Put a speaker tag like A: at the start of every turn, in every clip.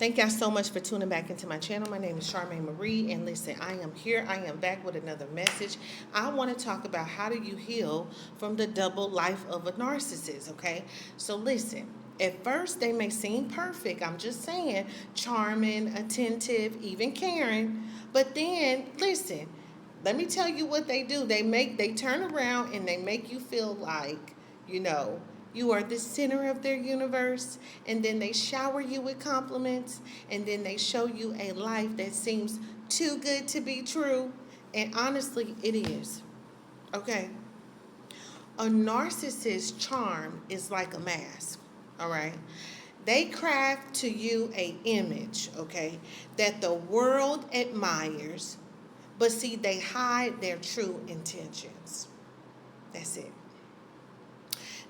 A: Thank y'all so much for tuning back into my channel. My name is Charmaine Marie, and listen, I am here. I am back with another message. I want to talk about how do you heal from the double life of a narcissist, okay? So listen, at first they may seem perfect. I'm just saying, charming, attentive, even caring. But then, listen, let me tell you what they do. They turn around and they make you feel like, you know, you are the center of their universe, and then they shower you with compliments, and then they show you a life that seems too good to be true. And honestly, it is. Okay? A narcissist's charm is like a mask. All right? They craft to you a image, okay, that the world admires, but see, they hide their true intentions. That's it.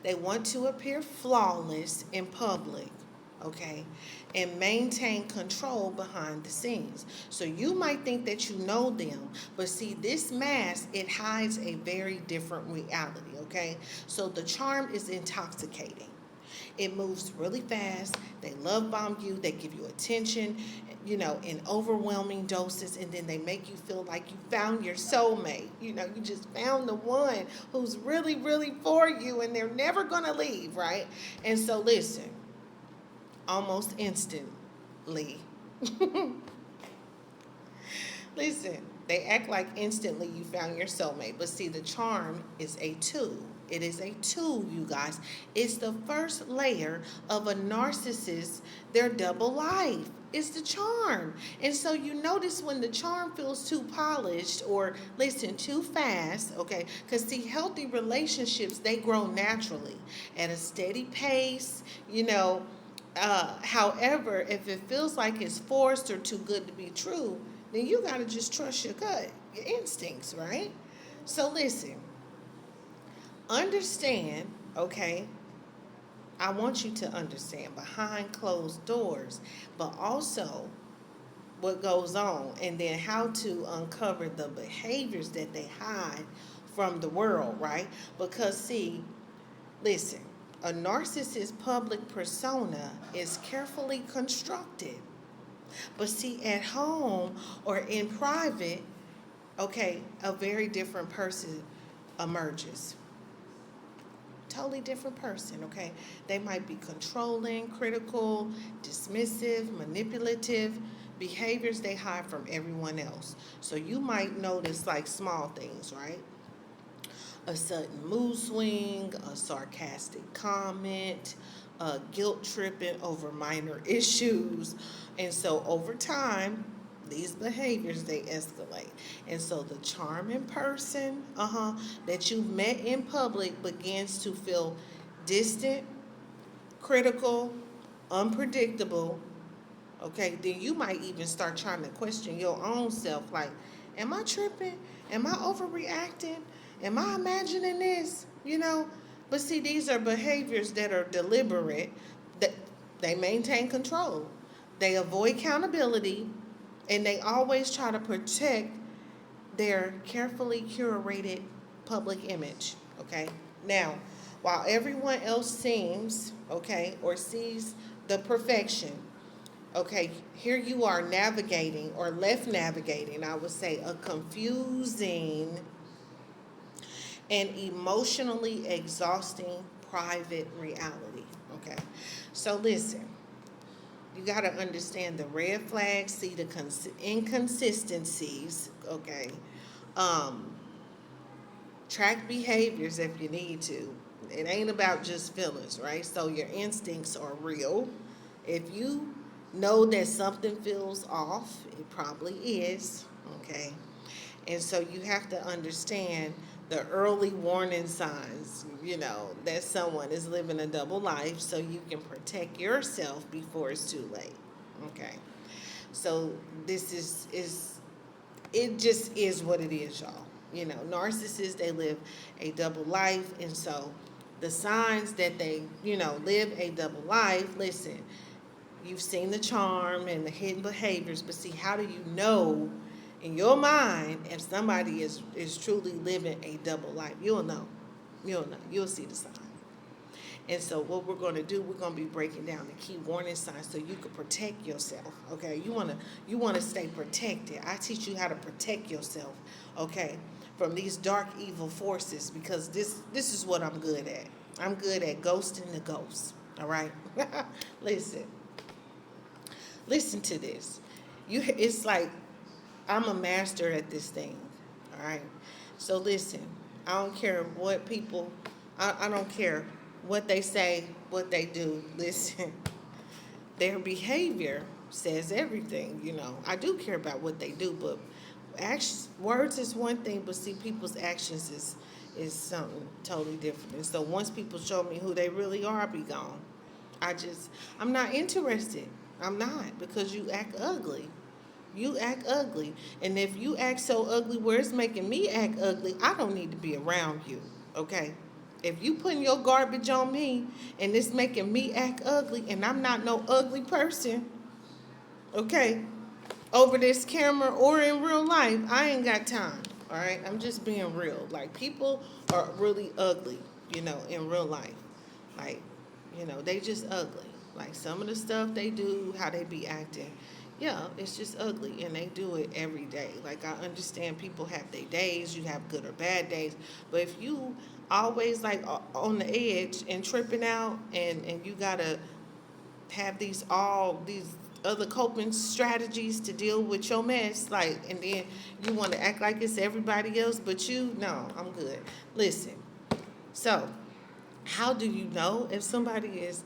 A: They want to appear flawless in public, okay, and maintain control behind the scenes. So you might think that you know them, but see, this mask, it hides a very different reality, okay? So the charm is intoxicating. It moves really fast. They love bomb you. They give you attention, in overwhelming doses, and then they make you feel like you found your soulmate. You just found the one who's really, really for you, and they're never going to leave, right? And so, listen, almost instantly. Listen, they act like instantly you found your soulmate. But see, the charm is a tool. It is a tool, you guys. It's the first layer of a narcissist, their double life. It's the charm. And so you notice when the charm feels too polished or, listen, too fast, okay? Because see, healthy relationships, they grow naturally at a steady pace, however, if it feels like it's forced or too good to be true, then you got to just trust your gut, your instincts, right? So listen, understand, okay? I want you to understand behind closed doors, but also what goes on, and then how to uncover the behaviors that they hide from the world, right? Because, see, listen, a narcissist's public persona is carefully constructed. But see, at home or in private, okay, a very different person emerges. Totally different person, okay? They might be controlling, critical, dismissive, manipulative, behaviors they hide from everyone else. So you might notice like small things, right? A sudden mood swing, a sarcastic comment, guilt tripping over minor issues. And so over time, these behaviors, they escalate. And so the charming person that you've met in public begins to feel distant, critical, unpredictable. Okay, then you might even start trying to question your own self, like, am I tripping? Am I overreacting? Am I imagining this? But see, these are behaviors that are deliberate, that they maintain control. They avoid accountability, and they always try to protect their carefully curated public image, okay? Now, while everyone else seems, okay, or sees the perfection, okay, here you are navigating, or left navigating, I would say, a confusing and emotionally exhausting private reality, okay? So listen, you got to understand the red flags, see the inconsistencies, okay? Track behaviors if you need to. It ain't about just feelings, right? So your instincts are real. If you know that something feels off, it probably is, okay? And so you have to understand the early warning signs, that someone is living a double life, so you can protect yourself before it's too late. Okay. So this is it just is what it is, y'all. Narcissists, they live a double life, and so the signs that they, live a double life, listen, you've seen the charm and the hidden behaviors, but see, how do you know in your mind if somebody is truly living a double life? You'll know. You'll see the sign. And so what we're going to do, we're going to be breaking down the key warning signs so you can protect yourself. Okay, you want to stay protected. I teach you how to protect yourself. Okay, from these dark evil forces, because this is what I'm good at. I'm good at ghosting the ghosts. All right, listen, listen to this. It's like I'm a master at this thing. All right, so listen. I don't care what people. I don't care what they say, what they do. Listen, their behavior says everything. I do care about what they do, but actions, words is one thing, but see, people's actions is something totally different. And so once people show me who they really are, I'll be gone. I'm not interested. I'm not, because you act ugly. You act ugly. And if you act so ugly where it's making me act ugly, I don't need to be around you. Okay? If you putting your garbage on me and it's making me act ugly and I'm not no ugly person, okay, over this camera or in real life, I ain't got time. All right? I'm just being real. Like, people are really ugly, in real life. Like, they just ugly. Like, some of the stuff they do, how they be acting, yeah, it's just ugly, and they do it every day. Like, I understand people have their days, you have good or bad days, but if you always like on the edge and tripping out, and you gotta have these other coping strategies to deal with your mess, like, and then you want to act like it's everybody else but you, no, I'm good. Listen, so how do you know if somebody is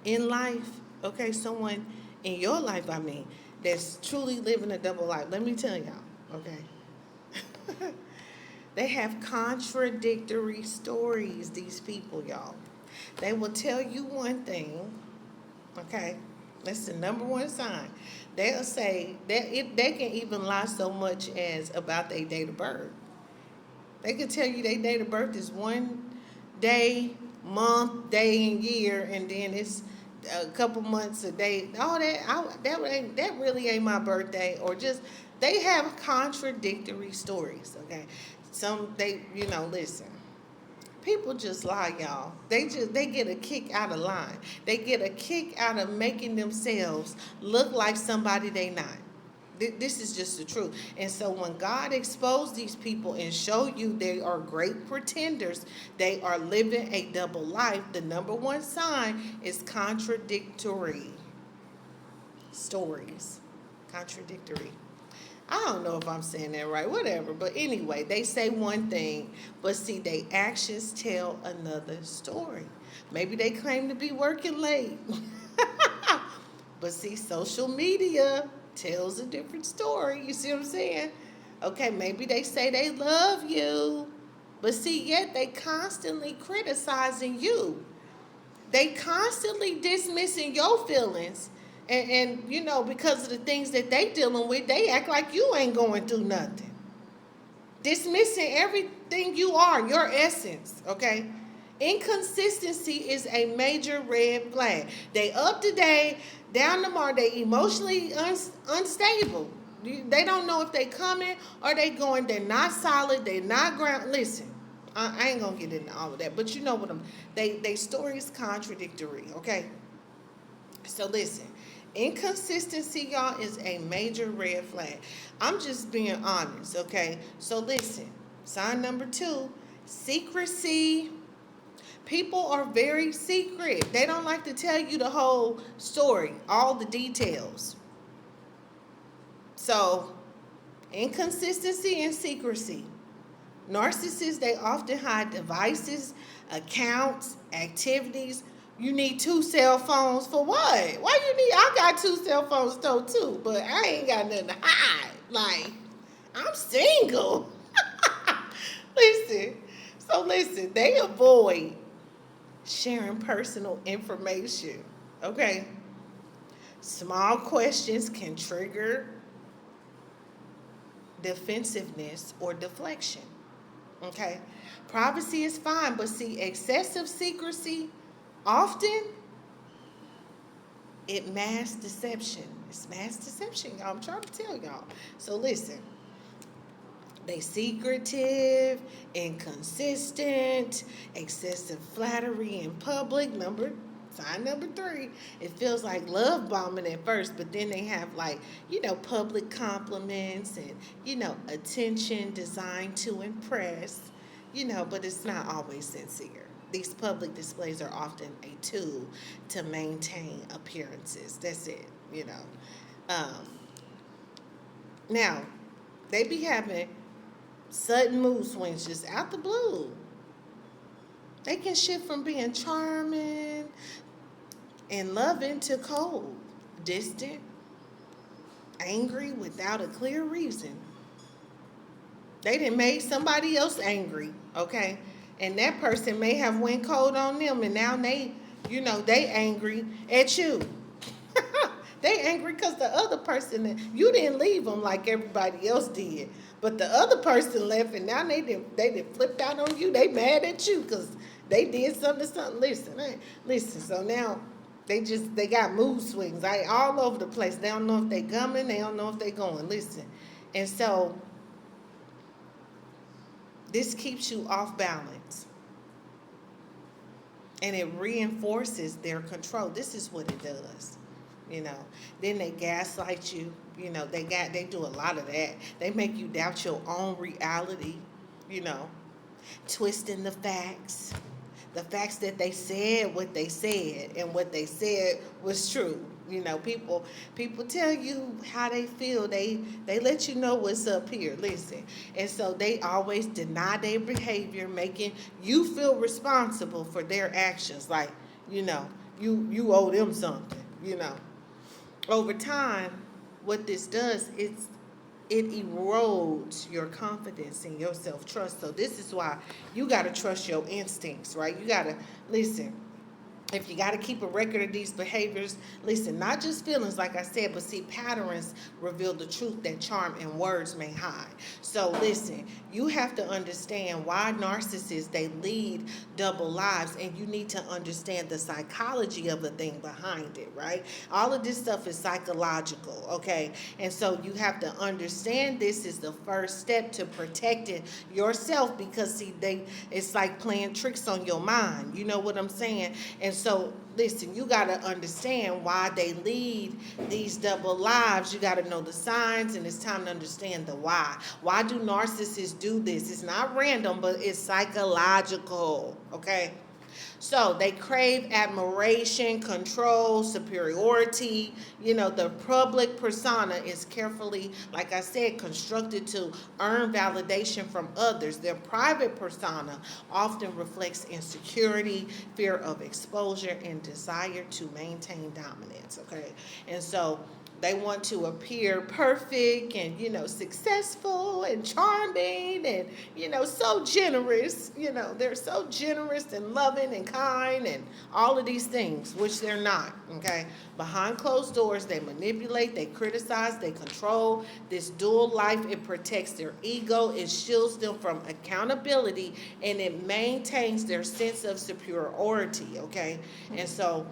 A: in life, okay, someone in your life, I mean, that's truly living a double life? Let me tell y'all, okay? They have contradictory stories, these people, y'all. They will tell you one thing, okay? That's the number one sign. They'll say that they can even lie so much as about their date of birth. They can tell you their date of birth is one day, month, day, and year, and then it's a couple months a day. Oh, that really ain't my birthday, or just they have contradictory stories. Okay, listen. People just lie, y'all. They get a kick out of lying. They get a kick out of making themselves look like somebody they not. This is just the truth. And so when God exposed these people and show you they are great pretenders, they are living a double life, the number one sign is contradictory stories. Contradictory. I don't know if I'm saying that right, whatever. But anyway, they say one thing, but see, their actions tell another story. Maybe they claim to be working late. But see, social media tells a different story. You see what I'm saying? Okay, maybe they say they love you, but see, yet they constantly criticizing you. They constantly dismissing your feelings. And because of the things that they dealing with, they act like you ain't going through nothing. Dismissing everything you are, your essence, okay? Inconsistency is a major red flag. They up to date, down the mark, they emotionally unstable. They don't know if they coming or they going. They're not solid, they're not ground. Listen, I ain't gonna get into all of that, but you know what they story is contradictory, okay? So listen, inconsistency, y'all, is a major red flag. I'm just being honest, okay? So listen, sign number 2, secrecy. People are very secret. They don't like to tell you the whole story, all the details. So, inconsistency and secrecy. Narcissists, they often hide devices, accounts, activities. You need 2 cell phones for what? Why you need? I got 2 cell phones though too, but I ain't got nothing to hide. Like, I'm single. Listen, they avoid sharing personal information. Okay? Small questions can trigger defensiveness or deflection. Okay? Privacy is fine, but see, excessive secrecy often it masks deception. It's mass deception, y'all. I'm trying to tell y'all. So listen, They secretive, inconsistent, excessive flattery in public. Sign number 3. It feels like love bombing at first, but then they have like, public compliments and, attention designed to impress, but it's not always sincere. These public displays are often a tool to maintain appearances. That's it. Um, Now, they be having sudden mood swings just out the blue. They can shift from being charming and loving to cold, distant, angry without a clear reason. They done made somebody else angry, okay? And that person may have went cold on them, and now they angry at you. They angry because the other person, you didn't leave them like everybody else did. But the other person left, and now they flipped out on you. They mad at you because they did something to something. Listen. So now they got mood swings all over the place. They don't know if they coming. They don't know if they going. Listen. And so this keeps you off balance. And it reinforces their control. This is what it does. Then they gaslight you. They do a lot of that. They make you doubt your own reality, twisting the facts that they said what they said, and what they said was true. People tell you how they feel. They let you know what's up here. Listen. And so they always deny their behavior, making you feel responsible for their actions. Like, you owe them something. Over time, what this does is it erodes your confidence and your self-trust. So this is why you got to trust your instincts, right? You got to listen. If you got to keep a record of these behaviors, listen, not just feelings, like I said, but see, patterns reveal the truth that charm and words may hide. So listen, you have to understand why narcissists, they lead double lives, and you need to understand the psychology of the thing behind it, right? All of this stuff is psychological, okay? And so you have to understand this is the first step to protecting yourself, because see, it's like playing tricks on your mind. You know what I'm saying? And so, listen, you got to understand why they lead these double lives. You got to know the signs, and it's time to understand the why. Why do narcissists do this? It's not random, but it's psychological, okay? So they crave admiration, control, superiority. The public persona is carefully, like I said, constructed to earn validation from others. Their private persona often reflects insecurity, fear of exposure, and desire to maintain dominance, okay? And so they want to appear perfect and, successful and charming and, so generous. They're so generous and loving and kind and all of these things, which they're not, okay? Behind closed doors, they manipulate, they criticize, they control. This dual life, it protects their ego, it shields them from accountability, and it maintains their sense of superiority, okay? And so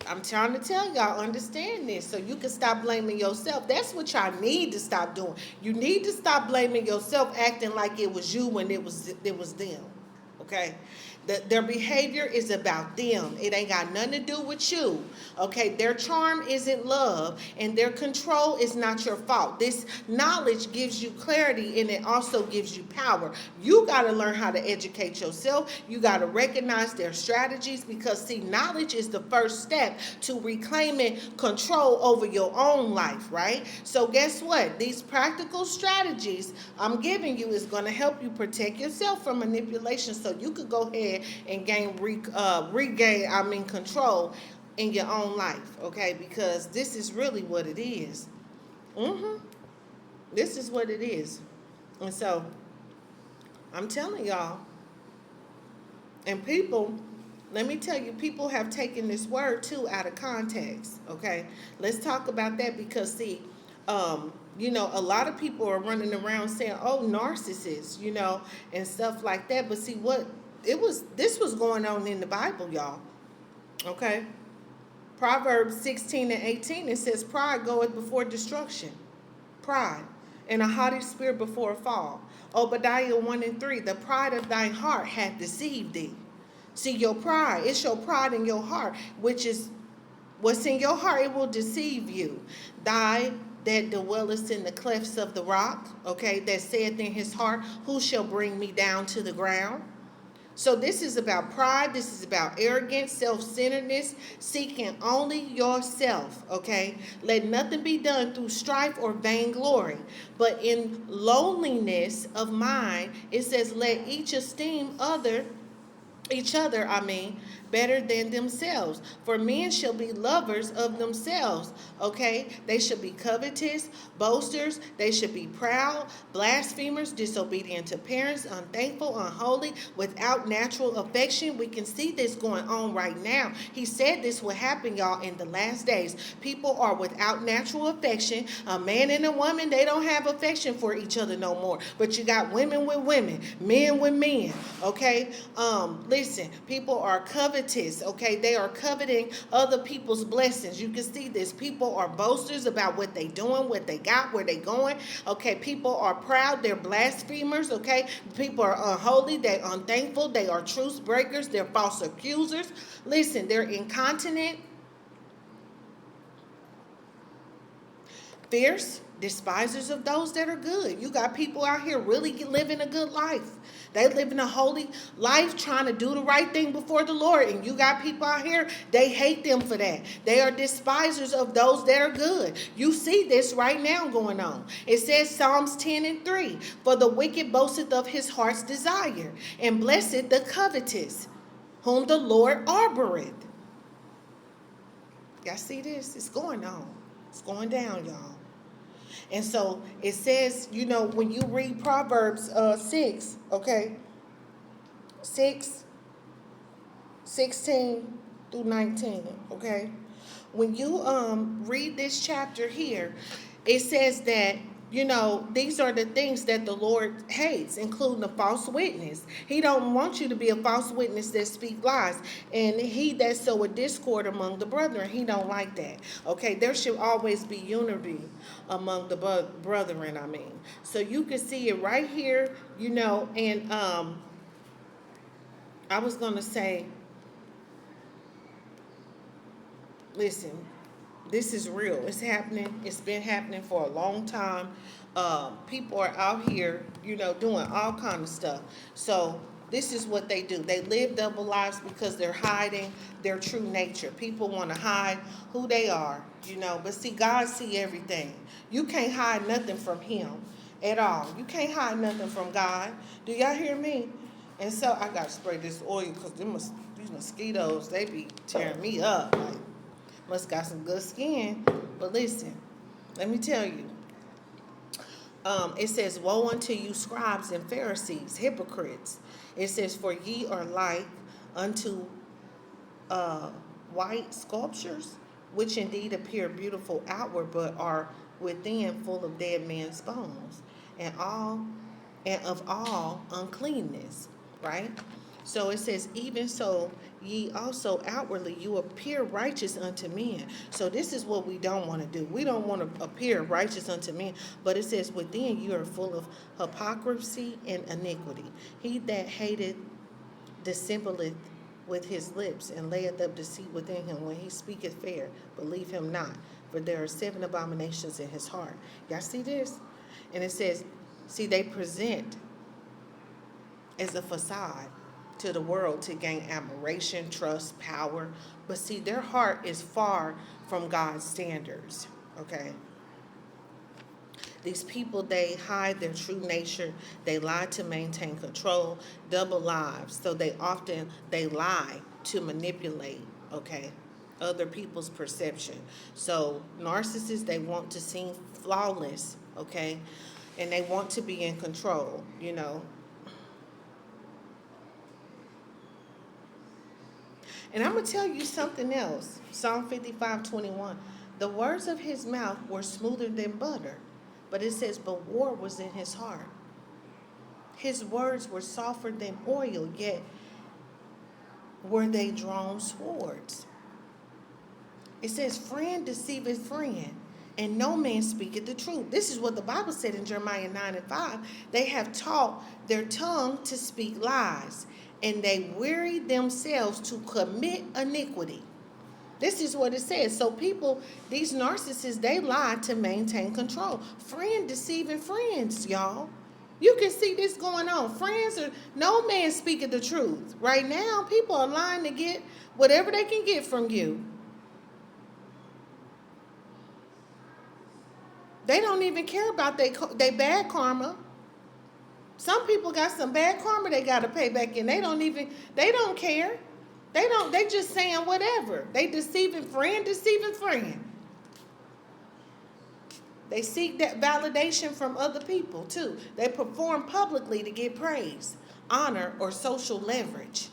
A: I'm trying to tell y'all, understand this so you can stop blaming yourself. That's what y'all need to stop doing. You need to stop blaming yourself, acting like it was you when it was them. Okay? Their behavior is about them. It ain't got nothing to do with you. Okay? Their charm isn't love, and their control is not your fault. This knowledge gives you clarity, and it also gives you power. You got to learn how to educate yourself. You got to recognize their strategies, because, see, knowledge is the first step to reclaiming control over your own life, right? So guess what? These practical strategies I'm giving you is going to help you protect yourself from manipulation, so you could go ahead and regain control in your own life, okay? Because this is really what it is. This is what it is. And so I'm telling y'all, and people, let me tell you, people have taken this word too out of context, okay? Let's talk about that, because see, a lot of people are running around saying, oh, narcissists, and stuff like that. But see, this was going on in the Bible, y'all. Okay? Proverbs 16:18, it says, pride goeth before destruction. Pride. and a haughty spirit before a fall. Obadiah 1 and 3, the pride of thine heart hath deceived thee. See, your pride, it's your pride in your heart, which is what's in your heart, it will deceive you. Thy that dwellest in the clefts of the rock, okay, that saith in his heart, who shall bring me down to the ground? So this is about pride. This is about arrogance, self-centeredness, seeking only yourself, okay? Let nothing be done through strife or vainglory, but in lowliness of mind, it says, let each esteem each other, better than themselves. For men shall be lovers of themselves, okay? They should be covetous, boasters, they should be proud, blasphemers, disobedient to parents, unthankful, unholy, without natural affection. We can see this going on right now. He said this will happen, y'all, in the last days. People are without natural affection. A man and a woman, they don't have affection for each other no more. But you got women with women, men with men, okay? Listen, people are covetous, okay? They are coveting other people's blessings. You can see this. People are boasters about what they doing, what they got, where they going, okay? People are proud. They're blasphemers, okay? People are unholy. They're unthankful. They are truce breakers. They're false accusers. Listen, they're incontinent, fierce, despisers of those that are good. You got people out here really living a good life. They living a holy life, trying to do the right thing before the Lord. And you got people out here, they hate them for that. They are despisers of those that are good. You see this right now going on. It says Psalms 10 and 3, for the wicked boasteth of his heart's desire, and blessed the covetous, whom the Lord arboreth. Y'all see this? It's going on. It's going down, y'all. And so it says, when you read Proverbs 6, okay, 6:16 through 19, okay, when you read this chapter here, it says that, these are the things that the Lord hates, including a false witness. He don't want you to be a false witness that speak lies. And he that sow a discord among the brethren, he don't like that. Okay, there should always be unity among the brethren, So you can see it right here, and I was going to say, listen, this is real. It's happening. It's been happening for a long time. People are out here, doing all kind of stuff. So this is what they do. They live double lives because they're hiding their true nature. People want to hide who they are, But see, God see everything. You can't hide nothing from him at all. You can't hide nothing from God. Do y'all hear me? And so I got to spray this oil because these mosquitoes, they be tearing me up. Like, must got some good skin. But listen, let me tell you. It says, woe unto you, scribes and Pharisees, hypocrites. It says, for ye are like unto white sculptures, which indeed appear beautiful outward, but are within full of dead men's bones, and of all uncleanness. Right? So it says, even so, ye also outwardly, you appear righteous unto men. So this is what we don't want to do. We don't want to appear righteous unto men. But it says, within you are full of hypocrisy and iniquity. He that hated dissembleth with his lips, and layeth up deceit within him. When he speaketh fair, believe him not. For there are 7 abominations in his heart. Y'all see this? And it says, see, they present as a facade to the world to gain admiration, trust, power. But see, their heart is far from God's standards, okay? These people, they hide their true nature. They lie to maintain control, double lives. So they lie to manipulate, okay, other people's perception. So narcissists, they want to seem flawless, okay? And they want to be in control, And I'm going to tell you something else. Psalm 55:21. The words of his mouth were smoother than butter. But it says, but war was in his heart. His words were softer than oil, yet were they drawn swords. It says, friend deceiveth friend, and no man speaketh the truth. This is what the Bible said in Jeremiah 9:5. They have taught their tongue to speak lies, and they weary themselves to commit iniquity. This is what it says. So people, these narcissists, they lie to maintain control. Friend deceiving friends, y'all. You can see this going on. Friends are, no man speaking the truth. Right now, people are lying to get whatever they can get from you. They don't even care about they bad karma. Some people got some bad karma they got to pay back in. They don't care. They just saying whatever. They deceiving friend. They seek that validation from other people too. They perform publicly to get praise, honor, or social leverage.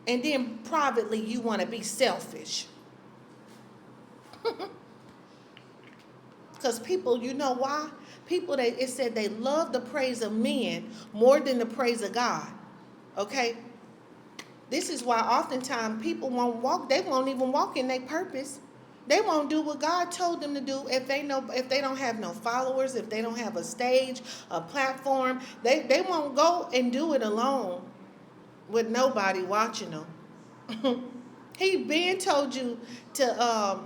A: And then privately you want to be selfish. Because people, you know why? People, it said they love the praise of men more than the praise of God. Okay? This is why oftentimes people they won't even walk in their purpose. They won't do what God told them to do if they don't have no followers, if they don't have a stage, a platform. They won't go and do it alone with nobody watching them. He been told you to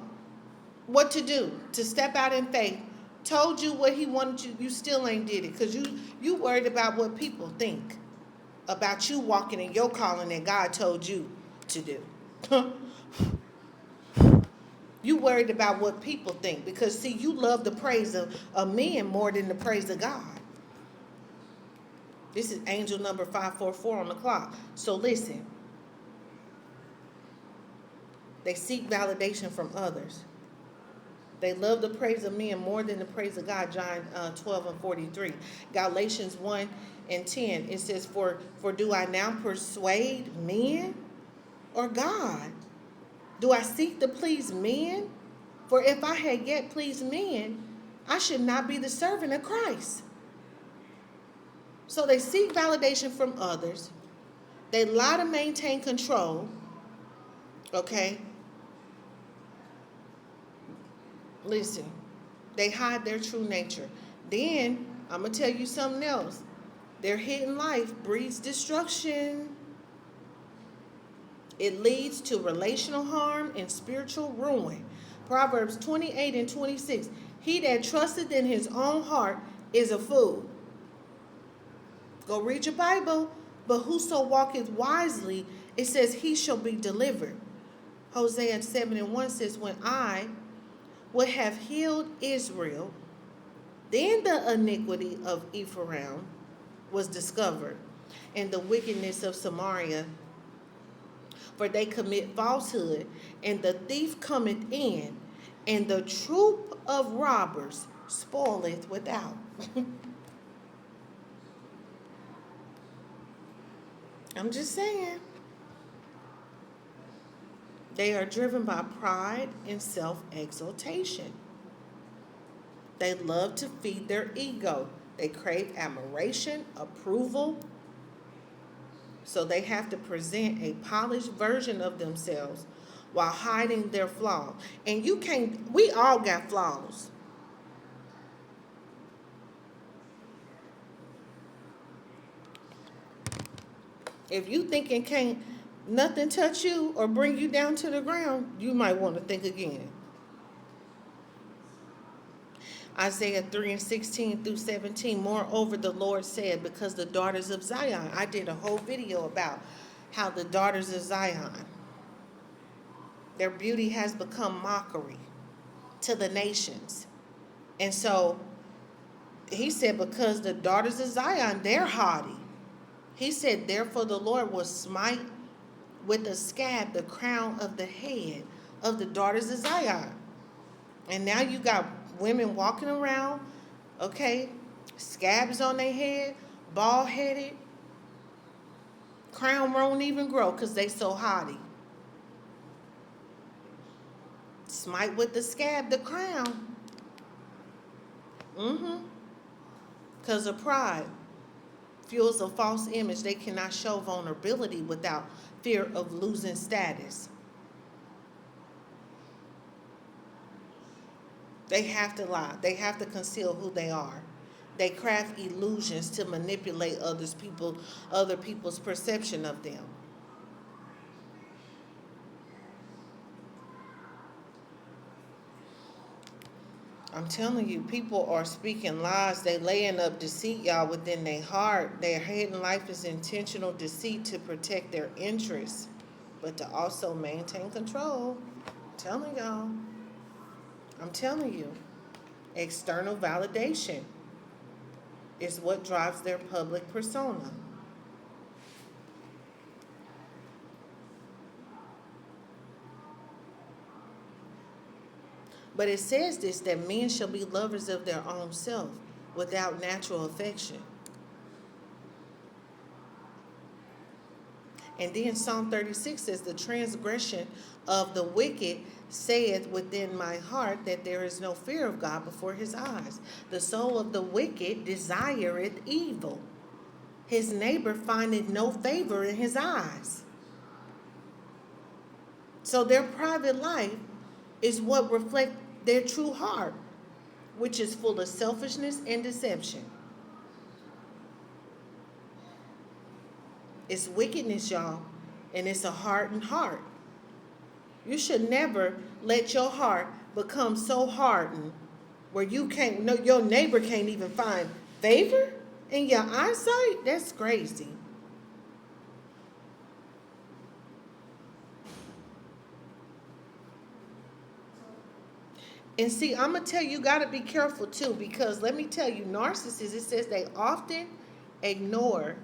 A: what to do, to step out in faith. Told you what he wanted you still ain't did it because you worried about what people think about you walking in your calling that God told you to do. You worried about what people think because, see, you love the praise of men more than the praise of God. This is angel number 544 on the clock. So listen. They seek validation from others. They love the praise of men more than the praise of God, John 12:43. Galatians 1:10, it says, For do I now persuade men or God? Do I seek to please men? For if I had yet pleased men, I should not be the servant of Christ. So they seek validation from others. They lie to maintain control. Okay? Listen, they hide their true nature. Then, I'm going to tell you something else. Their hidden life breeds destruction. It leads to relational harm and spiritual ruin. Proverbs 28:26. He that trusteth in his own heart is a fool. Go read your Bible. But whoso walketh wisely, it says he shall be delivered. Hosea 7:1 says, When I would have healed Israel, then the iniquity of Ephraim was discovered, and the wickedness of Samaria. For they commit falsehood, and the thief cometh in, and the troop of robbers spoileth without. I'm just saying. They are driven by pride and self-exaltation. They love to feed their ego. They crave admiration, approval. So they have to present a polished version of themselves while hiding their flaws. And we all got flaws. If you thinking can't nothing touch you or bring you down to the ground, you might want to think again. Isaiah 3:16-17. Moreover, the Lord said, because the daughters of Zion, I did a whole video about how the daughters of Zion, their beauty has become mockery to the nations. And so he said, because the daughters of Zion, they're haughty. He said, therefore the Lord will smite with a scab the crown of the head of the daughters of Zion. And now you got women walking around, okay, scabs on their head, bald-headed. Crown won't even grow because they so haughty. Smite with the scab the crown. Because of pride. Fuels a false image. They cannot show vulnerability without fear of losing status. They have to lie. They have to conceal who they are. They craft illusions to manipulate other people's perception of them. I'm telling you, people are speaking lies. They laying up deceit, y'all, within their heart. Their hidden life is intentional deceit to protect their interests, but to also maintain control. I'm telling y'all. I'm telling you. External validation is what drives their public persona. But it says this, that men shall be lovers of their own self without natural affection. And then Psalm 36 says, the transgression of the wicked saith within my heart that there is no fear of God before his eyes. The soul of the wicked desireth evil. His neighbor findeth no favor in his eyes. So their private life is what reflects their true heart, which is full of selfishness and deception. It's wickedness, y'all, and it's a hardened heart. You should never let your heart become so hardened where you can't, no, your neighbor can't even find favor in your eyesight. That's crazy. And see, I'm going to tell you, you got to be careful too, because let me tell you, narcissists, it says they often ignore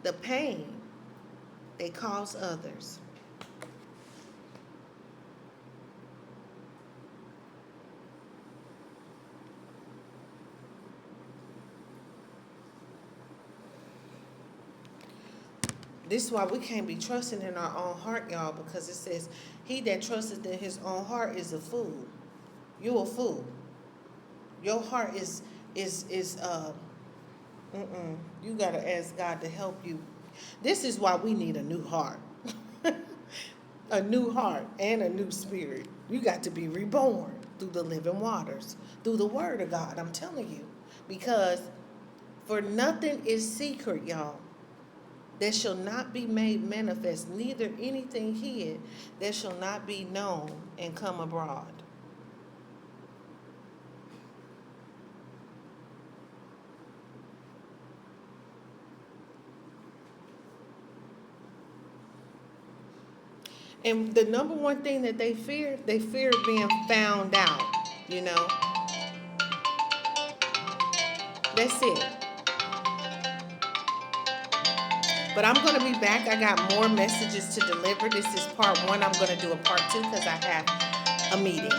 A: the pain they cause others. This is why we can't be trusting in our own heart, y'all, because it says, he that trusteth in his own heart is a fool. You a fool. Your heart is you gotta ask God to help you. This is why we need a new heart. A new heart and a new spirit. You got to be reborn through the living waters, through the word of God, I'm telling you. Because for nothing is secret, y'all, that shall not be made manifest, neither anything hid that shall not be known and come abroad. And the number one thing that they fear being found out, you know. That's it. But I'm going to be back. I got more messages to deliver. This is part one. I'm going to do a part two because I have a meeting.